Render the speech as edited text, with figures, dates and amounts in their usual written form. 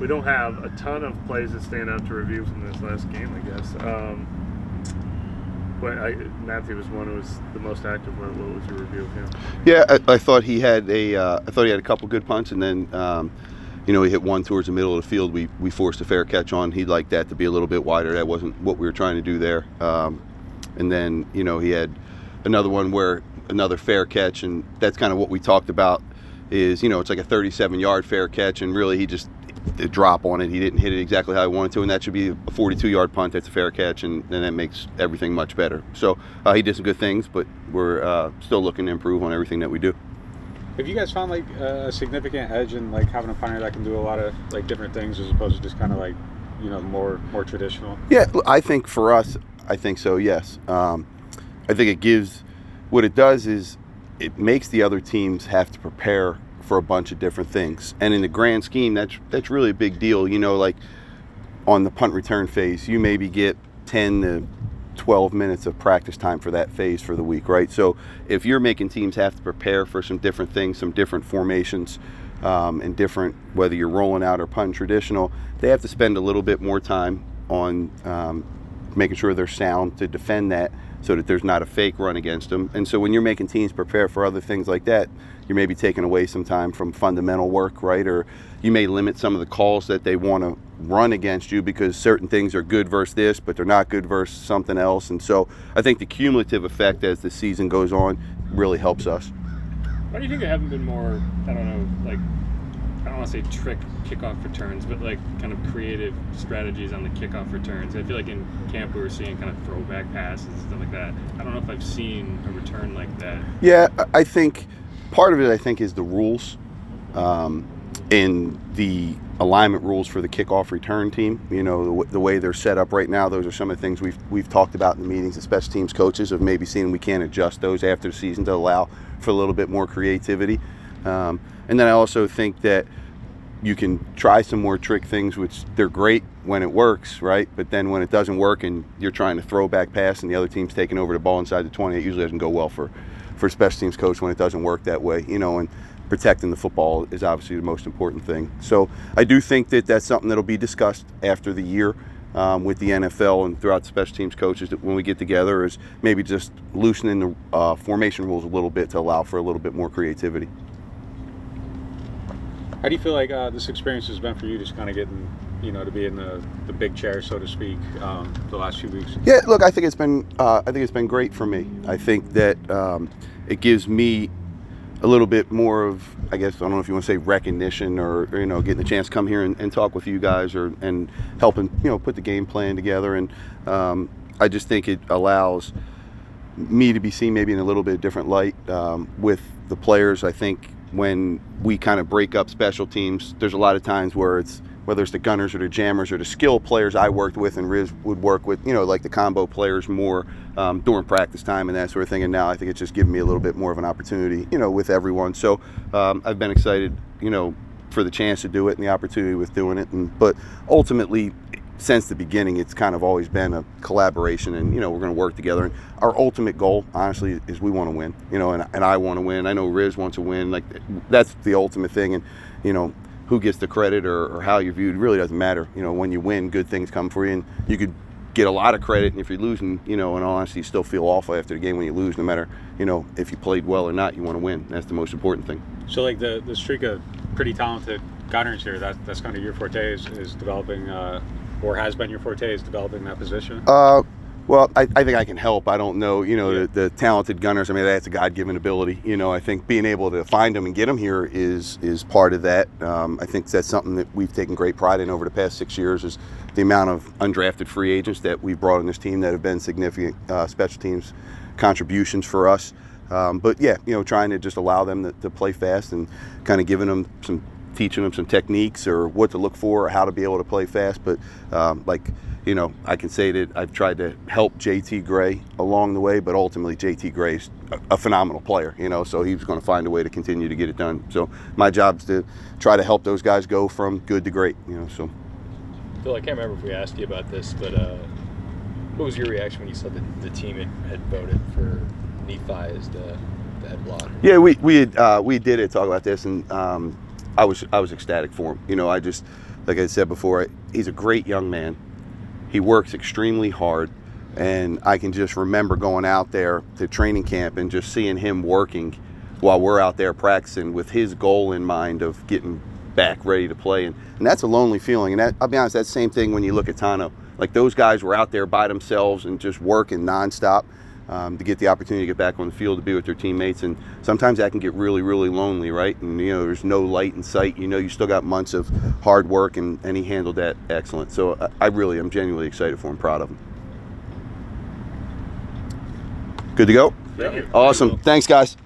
we don't have a ton of plays that stand out to review from this last game, I guess. But Matthew was one who was the most active. What was your review of him? Yeah, I thought he had a couple good punts, and then he hit one towards the middle of the field. We forced a fair catch on. He'd like that to be a little bit wider. That wasn't what we were trying to do there. And then he had another one where another fair catch, and that's kind of what we talked about. Is it's like a 37-yard fair catch, and really he just a drop on it. He didn't hit it exactly how he wanted to, and that should be a 42-yard punt. That's a fair catch, and then that makes everything much better. So he did some good things, but we're still looking to improve on everything that we do. Have you guys found like a significant edge in like having a punter that can do a lot of like different things as opposed to just kind of like more traditional? Yeah, I think for us, I think so. Yes, I think it gives. What it does is it makes the other teams have to prepare for a bunch of different things, and in the grand scheme, that's really a big deal. Like on the punt return phase, you maybe get 10 to 12 minutes of practice time for that phase for the week, right? So if you're making teams have to prepare for some different things, some different formations, and different, whether you're rolling out or punting traditional, they have to spend a little bit more time on making sure they're sound to defend that, so that there's not a fake run against them. And so when you're making teams prepare for other things like that, you're maybe taking away some time from fundamental work, right? Or you may limit some of the calls that they want to run against you because certain things are good versus this, but they're not good versus something else. And so I think the cumulative effect as the season goes on really helps us. Why do you think there haven't been more, I don't want to say trick kickoff returns, but like kind of creative strategies on the kickoff returns? I feel like in camp we were seeing kind of throwback passes and stuff like that. I don't know if I've seen a return like that. Yeah, I think part of it, is the rules, in the alignment rules for the kickoff return team. The way they're set up right now, those are some of the things we've talked about in the meetings, especially teams coaches, of maybe seeing we can't adjust those after the season to allow for a little bit more creativity. And then I also think that you can try some more trick things, which they're great when it works, right? But then when it doesn't work and you're trying to throw back pass and the other team's taking over the ball inside the 20, it usually doesn't go well for special teams coach when it doesn't work that way, and protecting the football is obviously the most important thing. So I do think that that's something that'll be discussed after the year with the NFL and throughout the special teams coaches, that when we get together, is maybe just loosening the formation rules a little bit to allow for a little bit more creativity. How do you feel like this experience has been for you, just kind of getting, to be in the big chair, so to speak, the last few weeks? Yeah, look, I think it's been great for me. I think that it gives me a little bit more of, I guess, I don't know if you want to say recognition or getting the chance to come here and talk with you guys and helping, put the game plan together. And I just think it allows me to be seen maybe in a little bit different light with the players. I think when we kind of break up special teams, there's a lot of times where whether it's the gunners or the jammers or the skill players I worked with and Riz would work with, like the combo players more during practice time and that sort of thing. And now I think it's just given me a little bit more of an opportunity, with everyone. So I've been excited, for the chance to do it and the opportunity with doing it. But ultimately, since the beginning, it's kind of always been a collaboration, and we're going to work together. And our ultimate goal, honestly, is we want to win. And I want to win. I know Riz wants to win. Like, that's the ultimate thing. And who gets the credit or how you're viewed really doesn't matter. When you win, good things come for you, and you could get a lot of credit. And if you're losing, in all honesty, you still feel awful after the game when you lose. No matter if you played well or not, you want to win. That's the most important thing. So like the streak of pretty talented gunners here, that's kind of your forte is developing. Or has been your forte, is developing that position? Well, I think I can help. I don't know, the talented gunners. I mean, that's a God-given ability. I think being able to find them and get them here is part of that. I think that's something that we've taken great pride in over the past 6 years, is the amount of undrafted free agents that we've brought in this team that have been significant special teams contributions for us. But yeah, trying to just allow them to play fast and kind of giving them teaching them some techniques or what to look for or how to be able to play fast. But I can say that I've tried to help JT Gray along the way, but ultimately JT Gray's a phenomenal player, so he's going to find a way to continue to get it done. So my job is to try to help those guys go from good to great, so. Phil, I can't remember if we asked you about this, but what was your reaction when you saw that the team had voted for Nephi as the head blocker? Yeah, we did talk about this, and I was ecstatic for him. I just like I said before, he's a great young man. He works extremely hard, and I can just remember going out there to training camp and just seeing him working while we're out there practicing with his goal in mind of getting back ready to play. And that's a lonely feeling. And that, I'll be honest, that's the same thing when you look at Tano. Like, those guys were out there by themselves and just working nonstop to get the opportunity to get back on the field to be with their teammates. And sometimes that can get really, really lonely, right? And, you know, there's no light in sight. You know, you still got months of hard work, and he handled that excellent. So I really am genuinely excited for him, proud of him. Good to go? Thank you. Awesome. Thanks, guys.